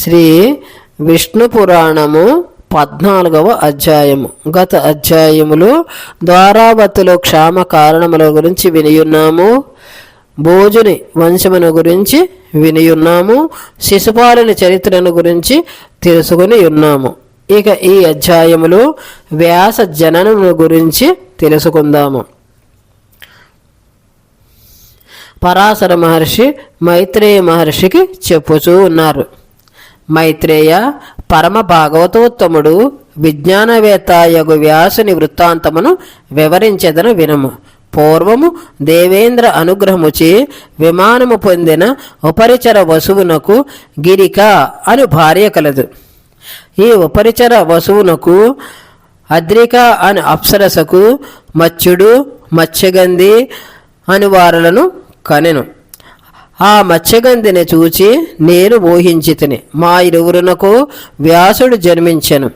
శ్రీ విష్ణు పురాణము 14వ అధ్యాయము. గత అధ్యాయములో ద్వారావతిలో క్షామ కారణముల గురించి వినియున్నాము. భోజుని వంశమును గురించి వినియున్నాము. శిశుపాలుని చరిత్రను గురించి తెలుసుకుని ఉన్నాము. ఇక ఈ అధ్యాయములో వ్యాస జననమును గురించి తెలుసుకుందాము. పరాశర మహర్షి మైత్రేయ మహర్షికి చెప్పుచూ ఉన్నారు. మైత్రేయ, పరమ భాగవతోత్తముడు విజ్ఞానవేత్తాయగు వ్యాసుని వృత్తాంతమును వివరించెదను వినము. పూర్వము దేవేంద్ర అనుగ్రహముచే విమానము పొందిన ఉపరిచర వసువునకు గిరిక అను భార్య కలదు. ఈ ఉపరిచర వసువునకు అద్రిక అను అప్సరసకు మత్స్యుడు, మత్స్యగంధి అనువారులను కనెను. ఆ మత్స్యగంధిని చూచి నేను ఊహించితిని. మా ఇరువురునకు వ్యాసుడు జన్మించెను.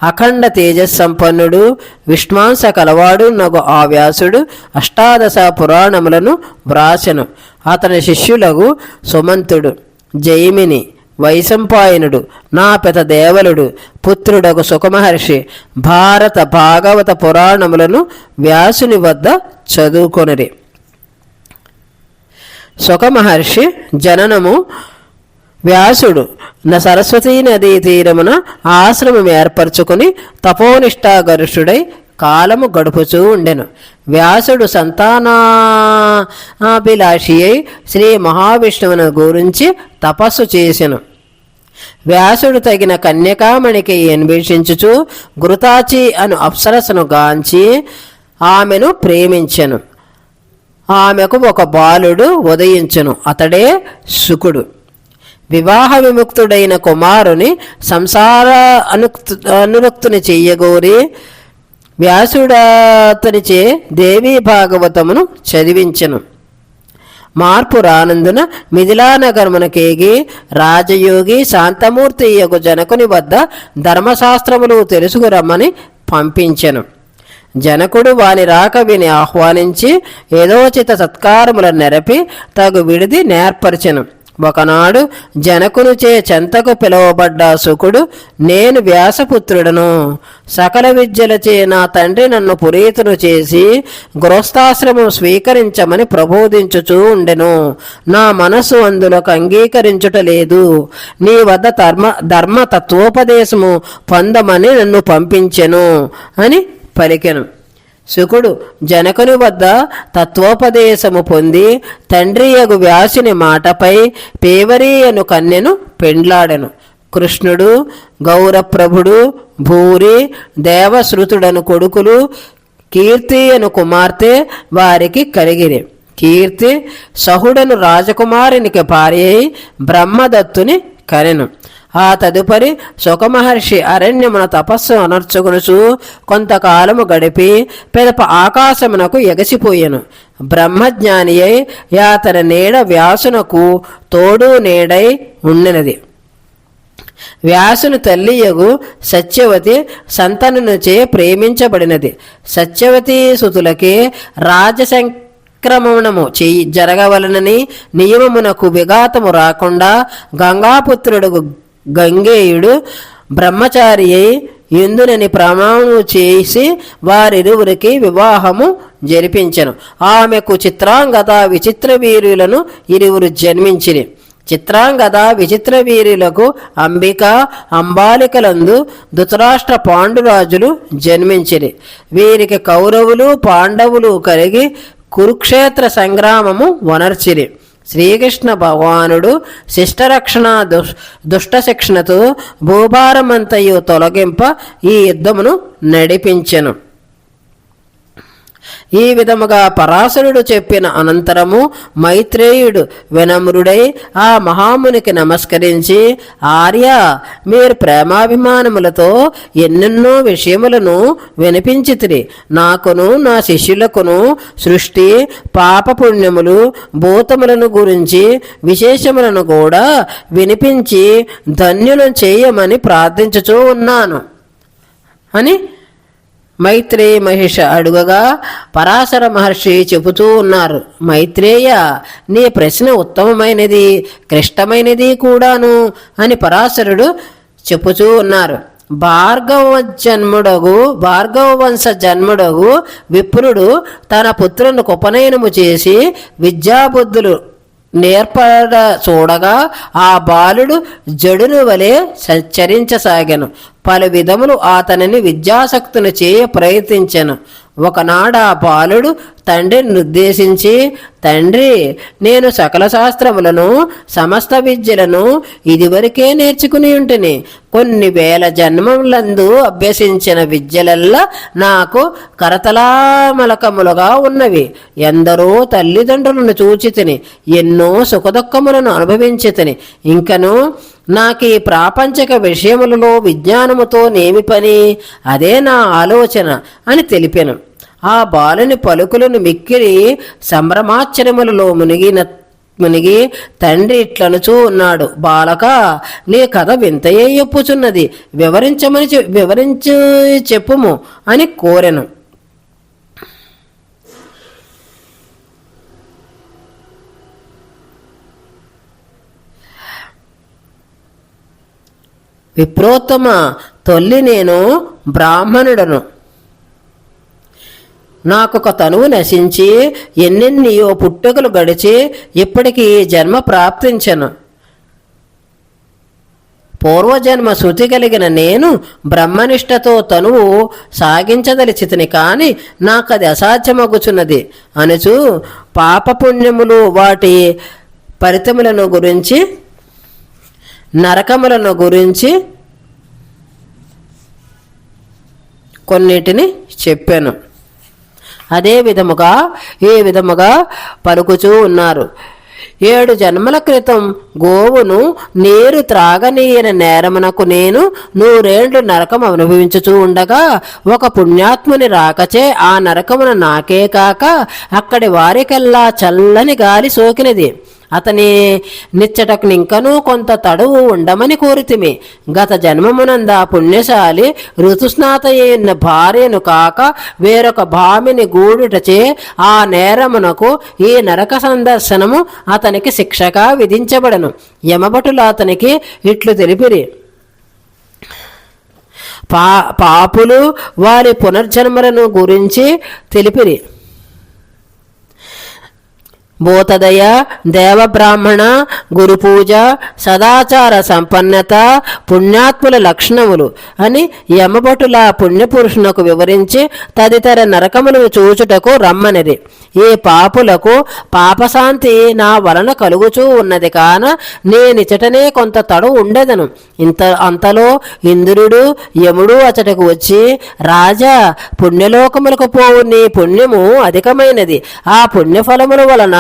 అఖండ తేజస్సంపన్నుడు, విష్ణాంస కలవాడు నగు ఆ వ్యాసుడు అష్టాదశ పురాణములను వ్రాసెను. అతని శిష్యులకు సుమంతుడు, జైమిని, వైశంపాయనుడు, నా పెత దేవలుడు పుత్రుడగు సుఖమహర్షి భారత భాగవత పురాణములను వ్యాసుని వద్ద చదువుకొనిరి. సుఖమహర్షి జననము. వ్యాసుడు సరస్వతీ నదీ తీరమున ఆశ్రమం ఏర్పరచుకుని తపోనిష్టాగరుషుడై కాలము గడుపుచూ ఉండెను. వ్యాసుడు సంతానాభిలాషి అయి శ్రీ మహావిష్ణువును గురించి తపస్సు చేసెను. వ్యాసుడు తగిన కన్యకామణికి అన్వేషించుచు ఘృతాచి అను అప్సరసను గాంచి ఆమెను ప్రేమించెను. ఆమెకు ఒక బాలుడు ఉదయించెను. అతడే శుకుడు. వివాహ విముక్తుడైన కుమారుని సంసార అనురక్తుని చెయ్యగోరి వ్యాసుడతనిచే దేవీ భాగవతమును చదివించెను. మార్పు రానందున మిథిలానగరమునకేగి రాజయోగి శాంతమూర్తి యగు జనకుని వద్ద ధర్మశాస్త్రములు తెలుసుకురమ్మని పంపించెను. జనకుడు వాని రాక విని ఆహ్వానించి యథోచిత సత్కారములను నెరపి తగు విడిది నేర్పరచెను. ఒకనాడు జనకునిచే చెంతకు పిలువబడ్డ శుకుడు, నేను వ్యాసపుత్రుడను. సకల విద్యలచే నా తండ్రి నన్ను పురీతును చేసి గృహస్థాశ్రమం స్వీకరించమని ప్రబోధించుచూ ఉండెను. నా మనసు అందులోకి అంగీకరించుట లేదు. నీ వద్ద ధర్మ తత్వోపదేశము పొందమని నన్ను పంపించెను అని పలికెను. శుకుడు జనకుని వద్ద తత్వోపదేశము పొంది తండ్రియగు వ్యాసుని మాటపై పేవరీ అను కన్యను పెండ్లాడెను. కృష్ణుడు, గౌరప్రభుడు, భూరి, దేవశ్రుతుడను కొడుకులు, కీర్తి అను కుమార్తె వారికి కలిగిరి. కీర్తి సహుడను రాజకుమారునికి భార్య అయి బ్రహ్మదత్తుని కనెను. ఆ తదుపరి సుఖమహర్షి అరణ్యమున తపస్సు అనర్చుకునుచు కొంతకాలము గడిపి పెదప ఆకాశమునకు ఎగసిపోయెను. బ్రహ్మజ్ఞాని అయి యాతన నీడ వ్యాసునకు తోడు నీడై ఉండినది. వ్యాసుని తల్లియగు సత్యవతి సంతనునిచే ప్రేమించబడినది. సత్యవతి సుతులకే రాజసంక్రమణము జరగవలనని నియమమునకు విఘాతము రాకుండా గంగాపుత్రుడు గంగేయుడు బ్రహ్మచారి అయి ఇందునని ప్రమాణము చేసి వారిరువురికి వివాహము జరిపించెను. ఆమెకు చిత్రాంగద విచిత్ర వీరులను ఇరువురు జన్మించిరి. చిత్రాంగద విచిత్ర వీరులకు అంబిక, అంబాలికలందు ధృతరాష్ట్ర పాండురాజులు జన్మించిరి. వీరికి కౌరవులు పాండవులు కలిగి కురుక్షేత్ర సంగ్రామము వనర్చిరి. శ్రీకృష్ణ భగవానుడు శిష్టరక్షణ దుష్ట శిక్షణతో భూభారమంతయు తొలగింప ఈ యుద్ధమును నడిపించెను. ఈ విధముగా పరాశరుడు చెప్పిన అనంతరము మైత్రేయుడు వినమ్రుడై ఆ మహామునికి నమస్కరించి, ఆర్య, మీరు ప్రేమాభిమానములతో ఎన్నెన్నో విషయములను వినిపించితిరి. నాకును నా శిష్యులకును సృష్టి, పాపపుణ్యములు, భూతములను గురించి విశేషములను కూడా వినిపించి ధన్యులను చేయమని ప్రార్థించుచూ ఉన్నాను అని మైత్రేయ మహిష అడుగగా పరాశర మహర్షి చెబుతూ ఉన్నారు. మైత్రేయ, నీ ప్రశ్న ఉత్తమమైనది, క్లిష్టమైనది కూడాను అని పరాశరుడు చెప్పుతూ ఉన్నారు. భార్గవ వంశ జన్ముడగు విప్రుడు తన పుత్రునికి ఉపనయనము చేసి విద్యాబుద్ధులు నేర్పడ చూడగా ఆ బాలుడు జడును వలె సంచరించసాగాను. పలు విధములు అతనిని విద్యాసక్తుని చేయ ప్రయత్నించెను. ఒకనాడు ఆ బాలుడు తండ్రిని ఉద్దేశించి, తండ్రి, నేను సకల శాస్త్రములను సమస్త విద్యలను ఇదివరకే నేర్చుకుని ఉంటిని. కొన్ని వేల జన్మములందు అభ్యసించిన విద్యలల్లా నాకు కరతలామలకములుగా ఉన్నవి. ఎందరో తల్లిదండ్రులను చూచి తిని, ఎన్నో సుఖదుఖములను అనుభవించి తిని, ఇంకను నాకు ఈ ప్రాపంచిక విషయములలో విజ్ఞానముతో నేమి పని, అదే నా ఆలోచన అని తెలిపాను. ఆ బాలుని పలుకులను మిక్కిరి సంభ్రమాశ్చర్యములలో మునిగి తండ్రి ఇట్లనుచూ ఉన్నాడు, బాలక, నీ కథ వింతయే చెప్పుచున్నది, వివరించి చెప్పుము అని కోరెను. విప్రోత్తమ, తొల్లి నేను బ్రాహ్మణుడను. నాకొక తనువు నశించి ఎన్నెన్నియో పుట్టుకలు గడిచి ఇప్పటికీ జన్మ ప్రాప్తించను. పూర్వజన్మ శృతి కలిగిన నేను బ్రహ్మనిష్టతో తనువు సాగించదలిచితిని, కాని నాకది అసాధ్యమగుచున్నది అనుచు పాపపుణ్యములు వాటి ఫలితములను గురించి, నరకములను గురించి కొన్నిటిని చెప్పాను. అదే విధముగా ఈ విధముగా పలుకుచూ ఉన్నారు. 7 జన్మల క్రితం గోవును నీరు త్రాగనీయని నేరమునకు నేను 100 ఏళ్లు నరకం అనుభవించుచూ ఉండగా ఒక పుణ్యాత్ముని రాకచే ఆ నరకమున నాకే కాక అక్కడి వారికెల్లా చల్లని గాలి సోకినది. అతని నిచ్చటకు ఇంకనూ కొంత తడువు ఉండమని కోరితిమి. గత జన్మమునంద పుణ్యశాలి ఋతుస్నాత అయిన భార్యను కాక వేరొక భామిని గూడుటచే ఆ నేరమునకు ఈ నరక సందర్శనము అతనికి శిక్షగా విధించబడను. యమభటులు అతనికి ఇట్లు తెలిపిరి. పాపులు వారి పునర్జన్మలను గురించి తెలిపిరి. భూతదయ, దేవబ్రాహ్మణ, గురుపూజ, సదాచార సంపన్నత పుణ్యాత్ముల లక్షణములు అని యమభటుల పుణ్యపురుషునకు వివరించి తదితర నరకములను చూచుటకు రమ్మనిది. ఈ పాపులకు పాపశాంతి నా వలన కలుగుచూ ఉన్నది కాన నేనిచటనే కొంత తడు ఉండెదను. అంతలో ఇంద్రుడు యముడు అచటకు వచ్చి, రాజా, పుణ్యలోకములకు పోవు నీ పుణ్యము అధికమైనది. ఆ పుణ్యఫలముల వలన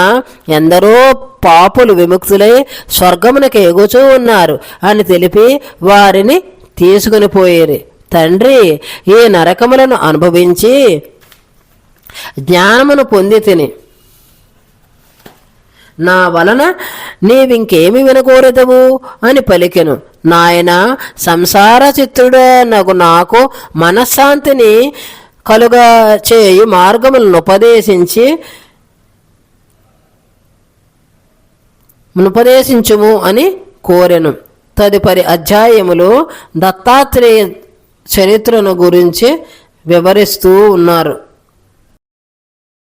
ఎందరో పాపులు విముక్తులై స్వర్గమునకు ఎగుచూ ఉన్నారు అని తెలిపి వారిని తీసుకుని పోయేరి. తండ్రి, ఈ నరకములను అనుభవించి జ్ఞానమును పొంది తిని నా వలన నీవింకేమి వినకూరదవు అని పలికెను. నాయన, సంసార చిత్తుడనగు నాకు మనశ్శాంతిని కలుగా చేయు మార్గములను ఉపదేశించుము అని కోరెను. తదుపరి అధ్యాయములో దత్తాత్రేయ చరిత్రను గురించి వివరిస్తూ ఉన్నారు.